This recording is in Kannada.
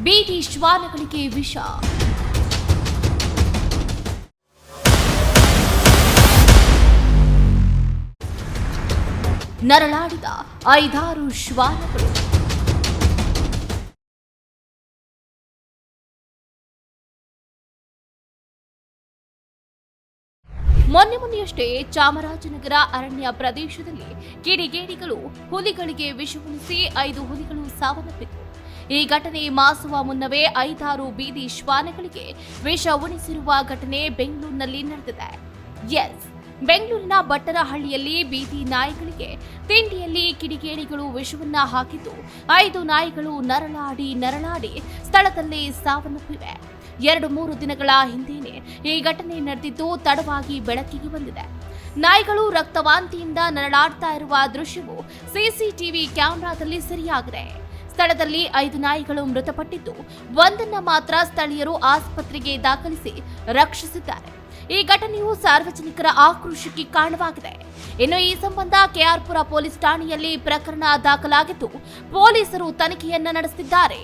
ಬೀದಿ ಶ್ವಾನಗಳಿಗೆ ವಿಷ. ನರಳಾಡಿದ 5-6 ಶ್ವಾನಗಳು. ಮೊನ್ನೆಯಷ್ಟೇ ಚಾಮರಾಜನಗರ ಅರಣ್ಯ ಪ್ರದೇಶದಲ್ಲಿ ಕಿಡಿಗೇಡಿಗಳು ಹುಲಿಗಳಿಗೆ ವಿಷವುಣಿಸಿ 5 ಹುಲಿಗಳು ಸಾವನ್ನಪ್ಪಿತು. ಈ ಘಟನೆ ಮಾಸುವ ಮುನ್ನವೇ 5-6 ಬೀದಿ ಶ್ವಾನಗಳಿಗೆ ವಿಷ ಉಣಿಸಿರುವ ಘಟನೆ ಬೆಂಗಳೂರಿನಲ್ಲಿ ನಡೆದಿದೆ. ಬೆಂಗಳೂರಿನ ಬಟ್ಟರಹಳ್ಳಿಯಲ್ಲಿ ಬೀದಿ ನಾಯಿಗಳಿಗೆ ತಿಂಡಿಯಲ್ಲಿ ಕಿಡಿಗೇಡಿಗಳು ವಿಷವನ್ನ ಹಾಕಿದ್ದು 5 ನಾಯಿಗಳು ನರಳಾಡಿ ಸ್ಥಳದಲ್ಲೇ ಸಾವನ್ನಪ್ಪಿವೆ. 2-3 ದಿನಗಳ ಹಿಂದೆಯೇ ಈ ಘಟನೆ ನಡೆದಿದ್ದು ತಡವಾಗಿ ಬೆಳಕಿಗೆ ಬಂದಿದೆ. ನಾಯಿಗಳು ರಕ್ತವಾಂತಿಯಿಂದ ನರಳಾಡ್ತಾ ಇರುವ ದೃಶ್ಯವು ಸಿಸಿಟಿವಿ ಕ್ಯಾಮೆರಾದಲ್ಲಿ ಸೆರೆಯಾಗಿದೆ. ಸ್ಥಳದಲ್ಲಿ 5 ನಾಯಿಗಳು ಮೃತಪಟ್ಟಿದ್ದು, ಒಂದನ್ನ ಮಾತ್ರ ಸ್ಥಳೀಯರು ಆಸ್ಪತ್ರೆಗೆ ದಾಖಲಿಸಿ ರಕ್ಷಿಸಿದ್ದಾರೆ. ಈ ಘಟನೆಯು ಸಾರ್ವಜನಿಕರ ಆಕ್ರೋಶಕ್ಕೆ ಕಾರಣವಾಗಿದೆ. ಇನ್ನು ಈ ಸಂಬಂಧ ಕೆಆರ್ಪುರ ಪೊಲೀಸ್ ಠಾಣೆಯಲ್ಲಿ ಪ್ರಕರಣ ದಾಖಲಾಗಿದ್ದು, ಪೊಲೀಸರು ತನಿಖೆಯನ್ನ ನಡೆಸುತ್ತಿದ್ದಾರೆ.